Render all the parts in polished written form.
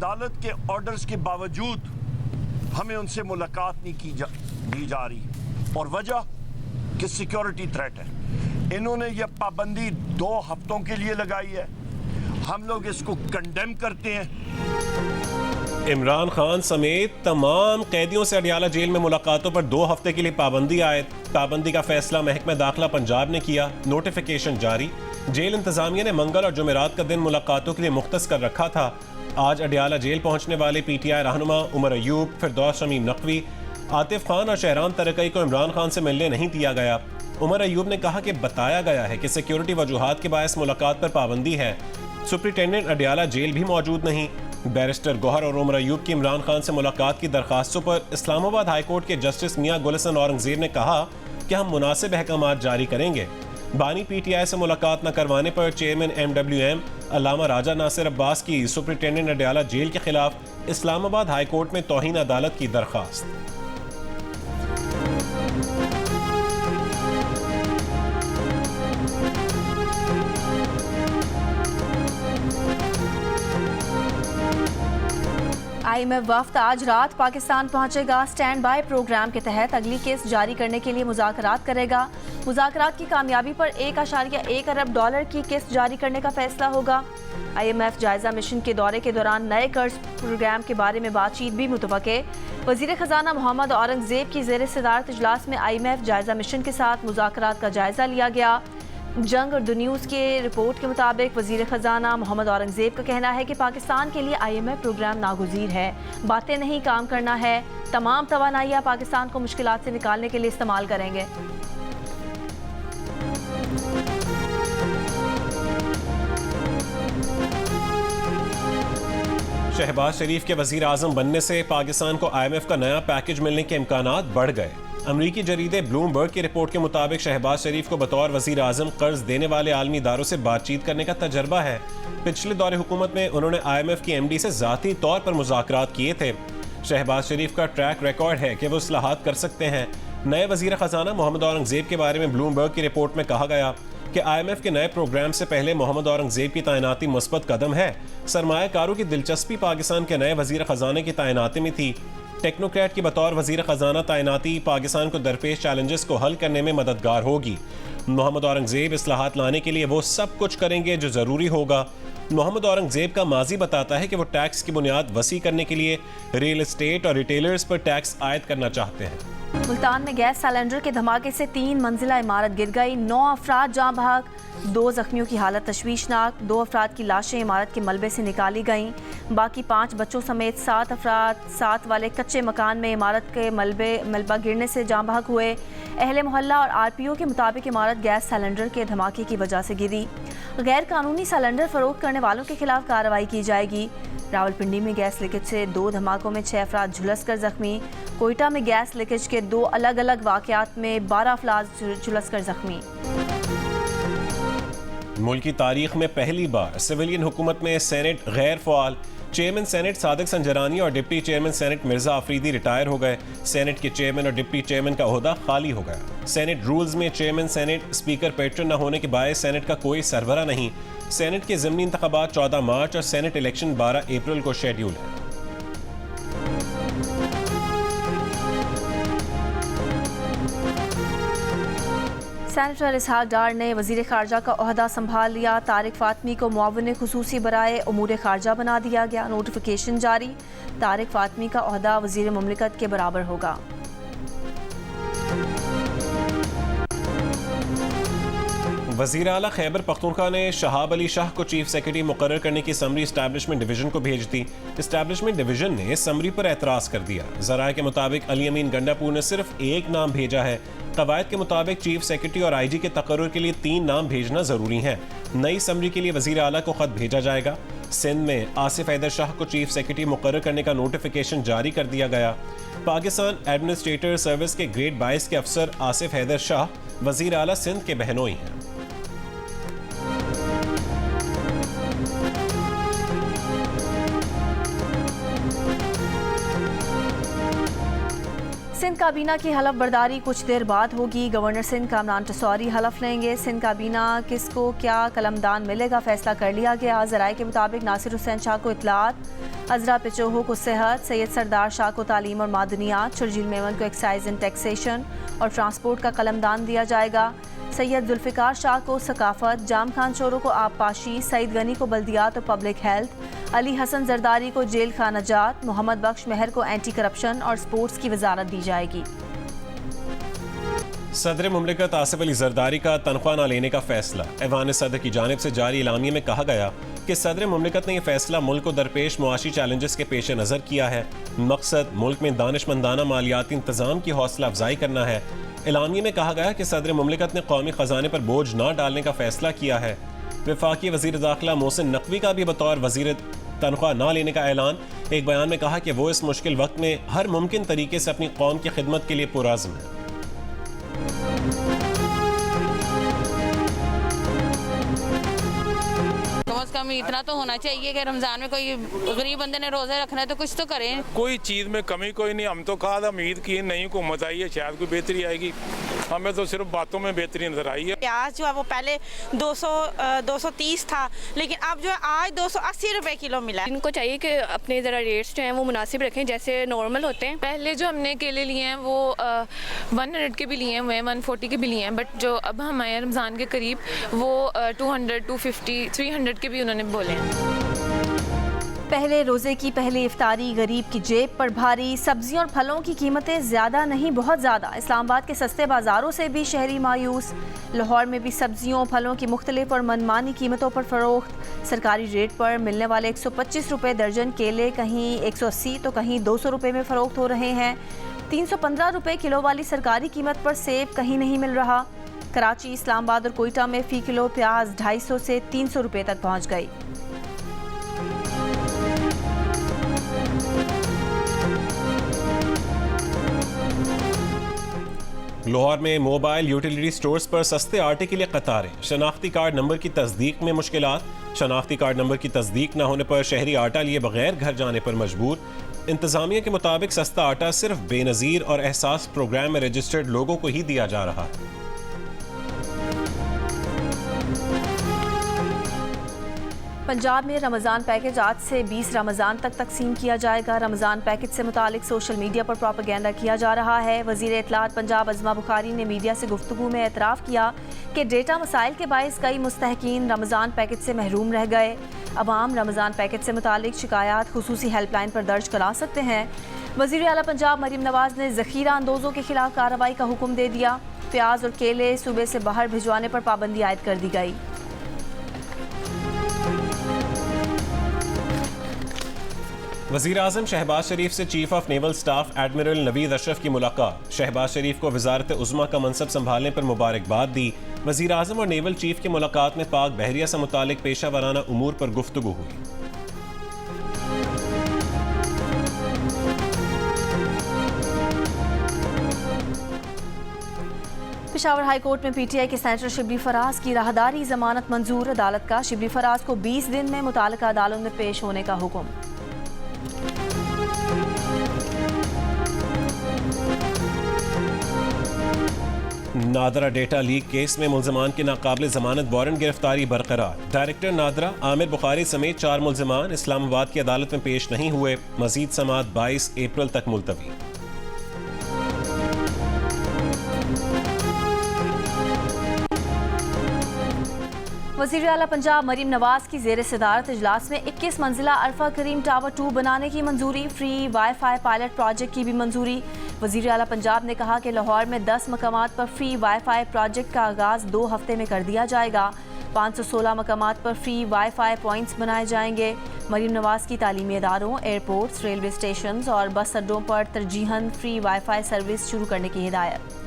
अदालत के ऑर्डर्स के बावजूद हमें उनसे मुलाकात नहीं दी जा रही और वजह कि सिक्योरिटी थ्रेट है। इन्होंने यह पाबंदी 2 हफ्तों के लिए लगाई है। हम लोग इसको कंडेम करते हैं। इमरान खान समेत तमाम कैदियों से अडियाला जेल में मुलाकातों पर 2 हफ्ते के लिए पाबंदी आयद। पाबंदी का फैसला महकमा दाखिला पंजाब ने किया। नोटिफिकेशन जारी। जेल इंतजामिया ने मंगल और जुमेरात का दिन मुलाकातों के लिए मुख्तस कर रखा था। आज अडियाला जेल पहुंचने वाले PTI रहनुमा उमर अयूब, फिरदौस शमीम नकवी, आतिफ खान और शहरान तरकई को इमरान खान से मिलने नहीं दिया गया। उमर अयूब ने कहा कि बताया गया है कि सिक्योरिटी वजूहात के बायस मुलाकात पर पाबंदी है। सुप्रिंटेंडेंट अडियाला जेल भी मौजूद नहीं। बैरिस्टर गौहर और उमर अयूब की इमरान खान से मुलाकात की दरखास्तों पर इस्लामाबाद हाईकोर्ट के जस्टिस मियां गुलशन औरंगजेब ने कहा कि हम मुनासिब अहकामात जारी करेंगे। बानी PTI से मुलाकात न करवाने पर चेयरमैन MWM अल्लामा राजा नासिर अब्बास की सुप्रिंटेंडेंट अडियाला जेल के खिलाफ इस्लामाबाद हाईकोर्ट में तौहीन अदालत की दरखास्त। IMF वफ्द आज रात पाकिस्तान पहुंचेगा। स्टैंड बाय प्रोग्राम के तहत अगली किस्त जारी करने के लिए मुज़ाकरात करेगा। मुज़ाकरात की कामयाबी पर $1.1 अरब की किस्त जारी करने का फैसला होगा। IMF जायजा मिशन के दौरे के दौरान नए कर्ज प्रोग्राम के बारे में बातचीत भी मुतवक्के। वज़ीर ख़जाना मोहम्मद औरंगजेब की ज़ेर सदारत इजलास में IMF जायजा मिशन के साथ मुज़ाकरात का जायजा लिया गया। जंग और द न्यूज़ के रिपोर्ट के मुताबिक वज़ीर ख़जाना मोहम्मद औरंगजेब का कहना है कि पाकिस्तान के लिए IMF प्रोग्राम नागुज़ीर है। बातें नहीं, काम करना है। तमाम तवानाइयाँ पाकिस्तान को मुश्किलात से निकालने के लिए इस्तेमाल करेंगे। शहबाज शरीफ के वज़ीर आज़म बनने से पाकिस्तान को IMF का नया पैकेज मिलने के इम्कानात बढ़ गए। अमरीकी जरीदे ब्लूमबर्ग की रिपोर्ट के मुताबिक शहबाज शरीफ को बतौर वज़ीर आज़म कर्ज देने वाले आलमी इदारों से बातचीत करने का तजर्बा है। पिछले दौरे हुकूमत में उन्होंने IMF की MD से ज़ाती तौर पर मुज़ाकरात किए थे। शहबाज शरीफ का ट्रैक रिकॉर्ड है कि वो इस्लाहात कर सकते हैं। नए वज़ीर ख़जाना मोहम्मद औरंगजेब के बारे में ब्लूमबर्ग की रिपोर्ट में कहा गया कि IMF के नए प्रोग्राम से पहले मोहम्मद औरंगजेब की तैनाती मुस्बत कदम है। सरमायाकारों की दिलचस्पी पाकिस्तान के नए वज़ीर ख़जाने की तैनाती में थी। टेक्नोक्रेट की बतौर वज़ीर ख़जाना तैनाती पाकिस्तान को दरपेश चैलेंजेस को हल करने में मददगार होगी। मोहम्मद औरंगजेब इस्लाहात लाने के लिए वो सब कुछ करेंगे जो ज़रूरी होगा। मोहम्मद औरंगजेब का माजी बताता है कि वो टैक्स की बुनियाद वसी करने के लिए रियल एस्टेट और रिटेलर्स पर टैक्स आयद करना चाहते हैं। मुल्तान में गैस सिलेंडर के धमाके से 3 मंजिला इमारत गिर गई। 9 अफराद जाँ बहक, 2 जख्मियों की हालत तशवीशनाक। 2 अफराद की लाशें इमारत के मलबे से निकाली गईं। बाकी 5 बच्चों समेत 7 अफराद साथ वाले कच्चे मकान में इमारत के मलबा गिरने से जाँ बहक हुए। अहले मोहल्ला और RPO के मुताबिक इमारत गैस सिलेंडर के धमाके की वजह से गिरी। गैर कानूनी सिलेंडर फरोख्त करने वालों के खिलाफ कार्रवाई की जाएगी। रावलपिंडी में गैस लीकेज से 2 धमाकों में 6 अफराद झुलस कर जख्मी। कोयटा में गैस लीकेज के 2 अलग अलग वाक़यात में 12 अफराद झुलस कर जख्मी। मुल्क की तारीख में पहली बार सिविलियन हुकूमत में सेनेट गैर फ़ाल। चेयरमैन सेनेट सादिक संजरानी और deputy chairman senate Mirza Afridi retire हो गए। सेनेट के चेयरमैन और डिप्टी चेयरमैन का ओहदा खाली हो गया। सेनेट रूल्स में चेयरमैन सेनेट स्पीकर पेट्रन न होने के बायस सेनेट का कोई सरबरा नहीं। सेनेट के ज़मीनी इंतखाबात 14 मार्च और सेनेट इलेक्शन 12 अप्रैल को शेड्यूल है। सेनेटर इसहाक डार ने वज़ीर ख़ारजा का ओहदा संभाल लिया। तारिक फ़ातमी को मुआविन ख़ुसूसी बराए उमूर ख़ारजा बना दिया गया। नोटिफिकेशन जारी। तारिक फ़ातमी का ओहदा वज़ीर मुमलिकत के बराबर होगा। वज़ीर आला खैबर पख्तूनख्वा ने शहाब अली शाह को चीफ सेक्रेटरी मुकर्रर करने की समरी इस्टेब्लिशमेंट डिवीजन को भेज दी। इस्टेब्लिशमेंट डिवीजन ने समरी पर एतराज़ कर दिया। ज़राए के मुताबिक अली अमीन गंडापुर ने सिर्फ एक नाम भेजा है। कवायद के मुताबिक चीफ सेक्रेटरी और IG के तकर्रुर के लिए 3 नाम भेजना ज़रूरी है। नई समरी के लिए वज़ीर आला को ख़त भेजा जाएगा। सिंध में आसिफ हैदर शाह को चीफ सेक्रेटरी मुकर्रर करने का नोटिफिकेशन जारी कर दिया गया। पाकिस्तान एडमिनिस्ट्रेटर सर्विस के ग्रेड 22 के अफसर आसिफ हैदर शाह वज़ीर आला सिंध के बहनोई हैं। सिंध काबीना की हलफ बर्दारी कुछ देर बाद होगी। गवर्नर सिंध कामरान टसौरी हलफ लेंगे। सिंध काबीना किसको क्या कलमदान मिलेगा फैसला कर लिया गया। ज़राए के मुताबिक नासिर हुसैन शाह को इतलात। अजरा पिचोहो को सेहत, सैयद सरदार शाह को तालीम और मादनियात, शर्जील मेमन को एक्साइज एंड टैक्सेशन और ट्रांसपोर्ट का कलमदान दिया जाएगा। सैयद जुल्फ़िकार शाह को सकाफत, जाम खान चोरों को आबपाशी, सईद गनी को बल्दियात और पब्लिक हेल्थ, अली हसन जरदारी को जेल खानाजात, मोहम्मद बख्श मेहर को एंटी करप्शन और स्पोर्ट्स की वजारत दी जाएगी। सदर मुमलिकत आसिफ अली जरदारी का तनख्वाह न लेने का फैसला। ऐवान सदर की जानिब से जारी इलामिये में कहा गया कि सदर मुमलिकत ने यह फैसला मुल्क को दरपेश मुआशी चैलेंजेस के पेश नज़र किया है। मकसद मुल्क में दानिशमंदाना मालियाती इंतजाम की हौसला अफजाई करना है। इलामिये में कहा गया कि सदर मुमलिकत ने कौमी खजाने पर बोझ न डालने का फैसला किया है। वफाकी वज़ीर दाखिला मोहसिन नकवी का भी बतौर वज़ीर तनख्वाह न लेने का ऐलान। एक बयान में कहा कि वो इस मुश्किल वक्त में हर मुमकिन तरीके से अपनी कौम की खिदमत के लिए पुरअज़्म है। कम से कम इतना तो होना चाहिए कि रमजान में कोई गरीब बंदे ने रोज़े रखना है तो कुछ तो करें। कोई चीज़ में कमी कोई नहीं। हम तो कहा उम्मीद की नई हुकूमत आई है, शायद कोई बेहतरी आएगी। हमें तो सिर्फ बातों में बेहतरी नजर आई है। प्याज जो है वो पहले 230 था, लेकिन अब जो है आज 280 रुपए किलो मिला। इनको चाहिए कि अपने ज़रा रेट्स जो हैं वो मुनासिब रखें, जैसे नॉर्मल होते हैं। पहले जो हमने केले लिए हैं वो 100 के भी लिए हुए हैं, 140 के भी लिए हैं, बट जो अब हमारे रमज़ान के करीब वो 200, 250, 300 के भी उन्होंने बोले हैं। पहले रोज़े की पहली इफ्तारी गरीब की जेब पर भारी। सब्जियों और फलों की कीमतें ज़्यादा नहीं बहुत ज़्यादा। इस्लामाबाद के सस्ते बाज़ारों से भी शहरी मायूस। लाहौर में भी सब्जियों फलों की मुख्तलिफ और मनमानी कीमतों पर फ़रोख्त। सरकारी रेट पर मिलने वाले 125 रुपये दर्जन केले कहीं 180 तो कहीं 200 रुपये में फ़रोख्त हो रहे हैं। 315 रुपये किलो वाली सरकारी कीमत पर सेब कहीं नहीं मिल रहा। कराची, इस्लामाबाद और कोयटा में फ़ी किलो प्याज 250 से 300 रुपये तक पहुँच गई। लाहौर में मोबाइल यूटिलिटी स्टोर्स पर सस्ते आटे के लिए कतारें। शनाख्ती कार्ड नंबर की तस्दीक में मुश्किलात। शनाख्ती कार्ड नंबर की तस्दीक न होने पर शहरी आटा लिए बगैर घर जाने पर मजबूर। इंतजामिया के मुताबिक सस्ता आटा सिर्फ बेनज़ीर और एहसास प्रोग्राम में रजिस्टर्ड लोगों को ही दिया जा रहा है। पंजाब में रमज़ान पैकेज आज से 20 रमज़ान तक तकसीम किया जाएगा। रमज़ान पैकेज से मुतालिक सोशल मीडिया पर प्रोपेगेंडा किया जा रहा है। वज़ीर इत्तलात पंजाब अज़मा बुखारी ने मीडिया से गुफ्तगू में एतराफ़ किया कि डेटा मसाइल के बायस कई मुस्तहकीन रमज़ान पैकेज से महरूम रह गए। अवाम रमज़ान पैकेज से मुतालिक शिकायत खुसूसी हेल्पलाइन पर दर्ज करा सकते हैं। वज़ीर आला पंजाब मरीम नवाज़ ने ज़ख़ीरा अंदोज़ों के खिलाफ कार्रवाई का हुक्म दे दिया। प्याज और केले सूबे से बाहर भिजवाने पर पाबंदी आयद कर दी गई। वज़ीर आज़म शहबाज शरीफ से chief of naval staff admiral Naveed Ashraf की मुलाकात। शहबाज शरीफ को वज़ारत उज़्मा का मनसब संभालने पर मुबारकबाद दी। वज़ीर आज़म और नेवल चीफ की मुलाकात में पाक बहरिया से मुतालिक पेशा वराना उमूर पर गुफ्तगू हुई। पेशावर हाई कोर्ट में पीटीआई के सेनेटर शिबली फराज की राहदारी जमानत मंजूर। अदालत का शिबली फराज को 20 दिन में मुताल्लिका अदालत में पेश होने का हुक्म। नादरा डेटा लीक केस में मुल्ज़मान की नाकाबिल जमानत वारंट गिरफ्तारी बरकरार। डायरेक्टर नादरा, आमिर बुखारी समेत 4 मुल्ज़मान इस्लामाबाद की अदालत में पेश नहीं हुए। मजीद समाअत 22 अप्रैल तक मुलतवी। वज़ीर आला पंजाब मरीम नवाज की ज़ेर सदारत इजलास में 21 मंजिला अरफा करीम टावर 2 बनाने की मंजूरी। फ्री वाईफाई पायलट प्रोजेक्ट की भी मंजूरी। वज़ीर आला पंजाब ने कहा कि लाहौर में 10 मकामात पर फ्री वाईफाई प्रोजेक्ट का आगाज़ 2 हफ्ते में कर दिया जाएगा। 516 मकामात पर फ्री वाईफाई पॉइंट्स बनाए जाएंगे। मरीम नवाज की तालीमी इदारों, एयरपोर्ट्स, रेलवे स्टेशन और बस अड्डों पर तरजीहन फ्री वाईफाई सर्विस शुरू करने की हिदायत।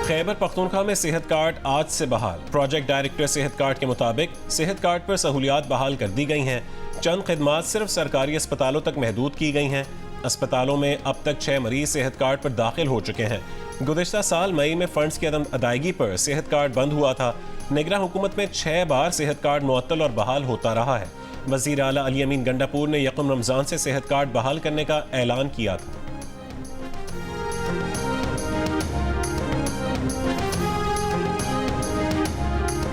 खैबर पख्तूनख्वा में सेहत कार्ड आज से बहाल। प्रोजेक्ट डायरेक्टर सेहत कार्ड के मुताबिक सेहत कार्ड पर सहूलियात बहाल कर दी गई हैं। चंद खिदमात सिर्फ सरकारी अस्पतालों तक महदूद की गई हैं। अस्पतालों में अब तक 6 मरीज सेहत कार्ड पर दाखिल हो चुके हैं। गुज़िश्ता साल मई में फंड्स की अदम अदायगी पर सेहत कार्ड बंद हुआ था। निगरान हुकूमत में 6 बार सेहत कार्ड मुअत्तल और बहाल होता रहा है। वज़ीर आला अली अमीन गंडापुर ने यकम रमज़ान से सेहत कार्ड बहाल करने का ऐलान किया था।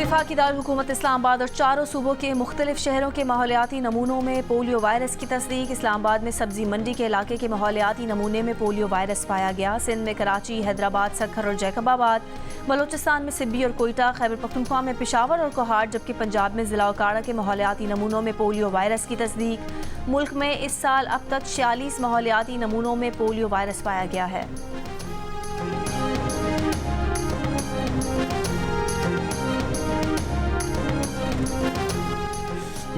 वफाकी दारुल-हुकूमत इस्लामाबाद और चारों सूबों के मुख्तलिफ शहरों के माहौलियाती नमूनों में पोलियो वायरस की तस्दीक। इस्लामाबाद में सब्जी मंडी के इलाके के माहौलियाती नमूने में पोलियो वायरस पाया गया। सिंध में कराची, हैदराबाद, सक्खर और जैकबाबाद, बलोचिस्तान में सिब्बी और कोयटा, खैबर पख्तूनख्वा में पेशावर और कोहाट, जबकि पंजाब में जिला उकाड़ा के माहौलियाती नमूनों में पोलियो वायरस की तस्दीक। मुल्क में इस साल अब तक 46 माहौलियाती नमूनों में पोलियो वायरस पाया गया है।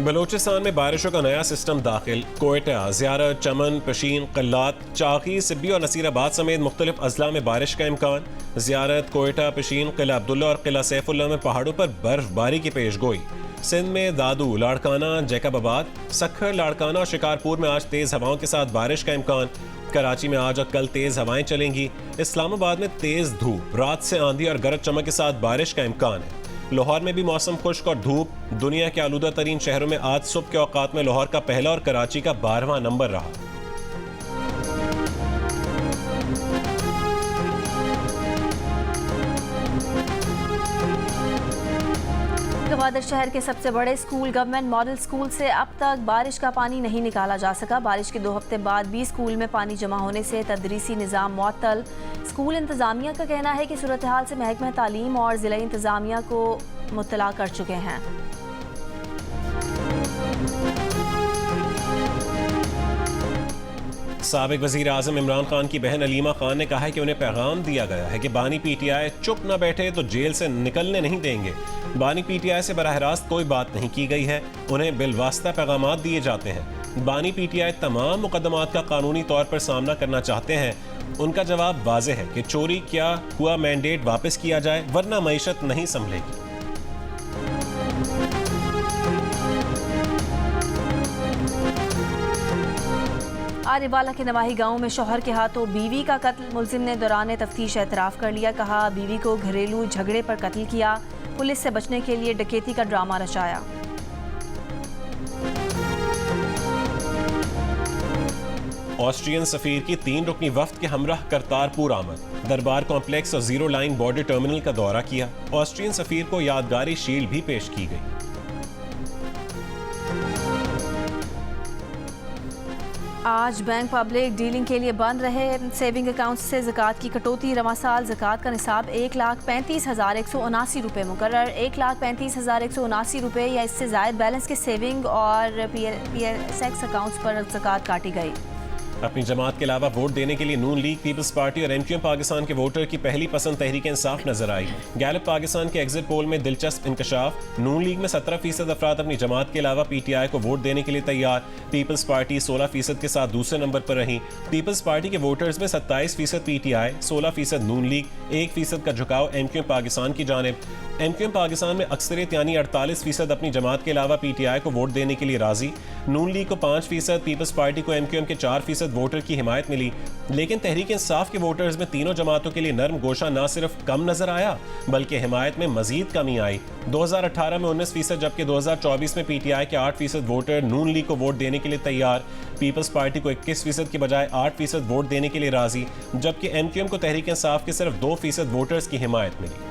बलोचिस्तान में बारिशों का नया सिस्टम दाखिल। कोयटा, ज़ियारत, चमन, पशीन, क़ल्लात, चाकी, सिब्बी और नसीराबाद समेत मुख्तलिफ अजला में बारिश का इम्कान। ज़ियारत, कोयटा, पशीन, किला अब्दुल्ला और किला सैफुल्ला में पहाड़ों पर बर्फबारी की पेश गोई। सिंध में दादू, लाड़काना, जैकबाबाद, सक्खर, लाड़काना और शिकारपुर में आज तेज़ हवाओं के साथ बारिश का इम्कान। कराची में आज और कल तेज़ हवाएं चलेंगी। इस्लामाबाद में तेज़ धूप, रात से आंधी और गरज चमक के साथ बारिश का इम्कान है। लाहौर में भी मौसम खुश्क और धूप। दुनिया के आलूदा तरीन शहरों में आज सुबह के औकात में लाहौर का पहला और कराची का 12वां नंबर रहा। गवादर शहर के सबसे बड़े स्कूल गवर्नमेंट मॉडल स्कूल से अब तक बारिश का पानी नहीं निकाला जा सका। बारिश के 2 हफ्ते बाद भी स्कूल में पानी जमा होने से तदरीसी निज़ाम मुअत्तल। स्कूल इंतज़ामिया का कहना है कि सूरत हाल से महकमा तालीम और ज़िला इंतज़ामिया को मुत्तला कर चुके हैं। साबिक वज़ीर आज़म इमरान खान की बहन अलीमा खान ने कहा है कि उन्हें पैगाम दिया गया है कि बानी पीटीआई चुप न बैठे तो जेल से निकलने नहीं देंगे। बानी पीटीआई से बराह रास्त कोई बात नहीं की गई है, उन्हें बिलवास्ता पैगामात दिए जाते हैं। बानी पीटीआई तमाम मुकदमात का कानूनी तौर पर सामना करना चाहते हैं। उनका जवाब वाज़ेह है कि चोरी क्या हुआ मैंडेट वापस किया जाए, वरना मईशत नहीं संभलेगी। आरिवाला के नवाही गांव में शौहर के हाथों बीवी का कत्ल। मुलजिम ने दौरान तफ्तीश एतराफ़ कर लिया। कहा बीवी को घरेलू झगड़े पर कत्ल किया। पुलिस से बचने के लिए डकैती का ड्रामा रचाया। ऑस्ट्रियन सफीर की 3 रुकनी वफ्द के हमराह करतारपुर आमद। दरबार कॉम्प्लेक्स और जीरो लाइन बॉर्डर टर्मिनल का दौरा किया। ऑस्ट्रियन सफीर को यादगारी शील्ड भी पेश की गई। आज बैंक पब्लिक डीलिंग के लिए बंद रहे। सेविंग अकाउंट से ज़कात की कटौती। रवा साल ज़कात का निसाब 1,35,179 रुपये मुकर्रर। 1,35,179 रुपये या इससे ज़ायद बैलेंस के सेविंग और PSX अकाउंट्स पर ज़कात काटी गई। अपनी जमात के अलावा वोट देने के लिए नून लीग, पीपल्स पार्टी और MQM पाकिस्तान के वोटर की पहली पसंद तहरीक इंसाफ नजर आई। गैलप पाकिस्तान के एग्जिट पोल में दिलचस्प इंकशाफ। नून लीग में 17% अफराद अपनी जमात के अलावा PTI को वोट देने के लिए तैयार। पीपल्स पार्टी 16% के साथ दूसरे नंबर पर रही। पीपल्स पार्टी के वोटर्स में 27% PTI, 16% नून लीग, 1% का झुकाव MQM पाकिस्तान की जानिब। MQM पाकिस्तान में अक्सरियत यानी 48% अपनी जमात के अलावा PTI को वोट देने के लिए राजी। नून लीग को 5%, पीपल्स पार्टी को MQM के 4% वोटर की हिमायत मिली। लेकिन तहरीक इंसाफ के वोटर्स में तीनों जमातों के लिए नरम गोशा न सिर्फ कम नजर आया बल्कि हिमायत में मजीद कमी आई। 2018 में 19%, जबकि 2024 में PTI के 8% वोटर नून लीग को वोट देने के लिए तैयार। पीपल्स पार्टी को 21% के बजाय 8% वोट देने के लिए राजी, जबकि MQM को तहरीक इंसाफ के सिर्फ 2% वोटर्स की हिमायत मिली।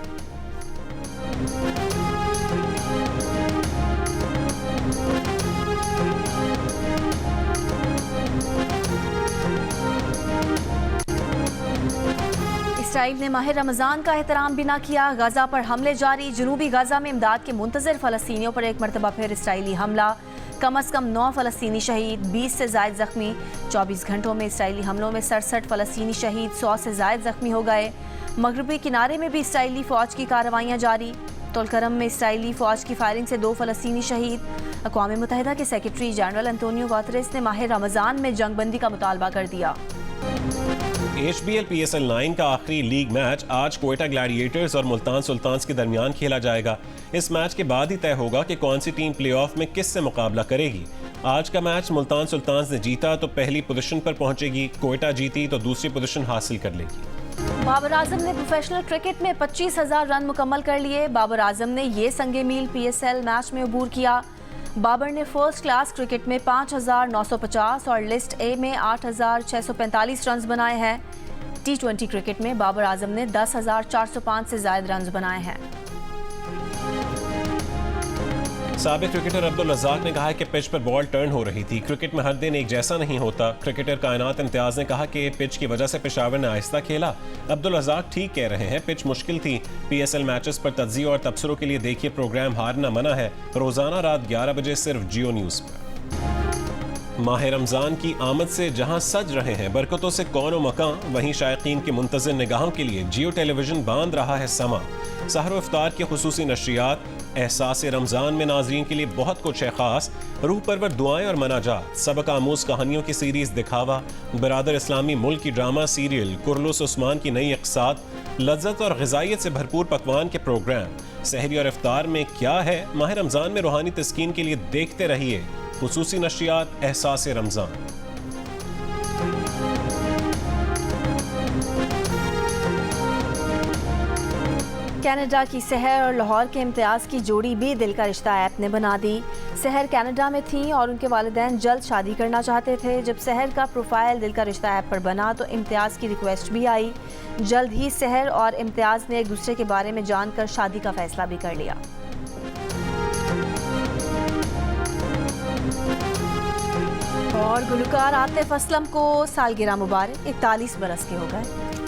इसराइल ने माह रमज़ान का एहतराम भी ना किया। गजा पर हमले जारी। जनूबी गजा में इमदाद के मुंतज़िर फ़लस्तीनियों पर एक मरतबा फिर इसराइली हमला। कम अज़ कम 9 फ़लस्तीनी शहीद, 20 से ज़ायद ज़ख्मी। 24 घंटों में इसराइली हमलों में 67 फ़लस्तीनी शहीद, 100 से ज़ायद ज़ख्मी हो गए। मगरबी किनारे में भी इसराइली फ़ौज की कार्रवाइयाँ जारी। तुलकरम में इसराइली फ़ौज की फायरिंग से 2 फ़लस्तीनी शहीद। अक़वाम मुत्तहिदा के सेक्रेटरी जनरल एंटोनियो गुतेरेस ने माह रमज़ान में जंगबंदी का मुतालबा कर दिया। HBL PSL 9 का आखिरी लीग मैच आज कोयटा ग्लैडिएटर्स और मुल्तान सुल्तान्स के दरमियान खेला जाएगा। इस मैच के बाद ही तय होगा कि कौन सी टीम प्लेऑफ में किससे मुकाबला करेगी। आज का मैच मुल्तान सुल्तान्स ने जीता तो पहली पोजीशन पर पहुंचेगी, कोयटा जीती तो दूसरी पोजीशन हासिल कर लेगी। बाबर आजम ने प्रोफेशनल क्रिकेट में 25,000 रन मुकम्मल कर लिए। बाबर आजम ने ये संगे मील PSL मैच में अबूर किया। बाबर ने फर्स्ट क्लास क्रिकेट में 5,950 और लिस्ट ए में 8,645 रन बनाए हैं। T20 क्रिकेट में बाबर आजम ने 10,405 से ज़ायद रन बनाए हैं। साबिक क्रिकेटर अब्दुल रज़ाक ने कहा है कि पिच पर बॉल टर्न हो रही थी। क्रिकेट में हर दिन एक जैसा नहीं होता। क्रिकेटर कायनात इम्तियाज ने कहा कि पिच की वजह से पेशावर ने आहिस्ता खेला। अब्दुल रज़ाक ठीक कह रहे हैं, पिच मुश्किल थी। PSL मैचेस पर तज्ज़िये और तबसरों के लिए देखिए प्रोग्राम हारना मना है, रोजाना रात 11 बजे सिर्फ जियो न्यूज़ पर। माह रमज़ान की आमद से जहां सज रहे हैं बरकतों से कौनो मकान, वहीं शायकीन की मुंतज़िर निगाहों के लिए जियो टेलीविजन बांध रहा है समा। सहर इफ्तार के खुसूसी नशरियात, एहसास रमज़ान में नाजरीन के लिए बहुत कुछ है खास। रूह परवर दुआएं और मनाजात, सबक आमूज कहानियों की सीरीज दिखावा, बरादर इस्लामी मुल्क की ड्रामा सीरियल, कुरलुस उस्मान की नई इक़्साद, लज्जत और ग़िज़ाइयत से भरपूर पकवान के प्रोग्राम। सहरी और इफ्तार में क्या है, माह रमज़ान में रूहानी तस्कीन के लिए देखते रहिए खुसूसी नशरियात एहसास रमज़ान। कनाडा की सहर और लाहौर के इम्तियाज़ की जोड़ी भी दिल का रिश्ता ऐप ने बना दी। सहर कनाडा में थी और उनके वालिदैन जल्द शादी करना चाहते थे। जब सहर का प्रोफाइल दिल का रिश्ता ऐप पर बना तो इम्तियाज़ की रिक्वेस्ट भी आई। जल्द ही सहर और इम्तियाज़ ने एक दूसरे के बारे में जानकर शादी का फैसला भी कर लिया। और गुलकार आतिफ असलम को सालगिरह मुबारक, 41 बरस के हो गए।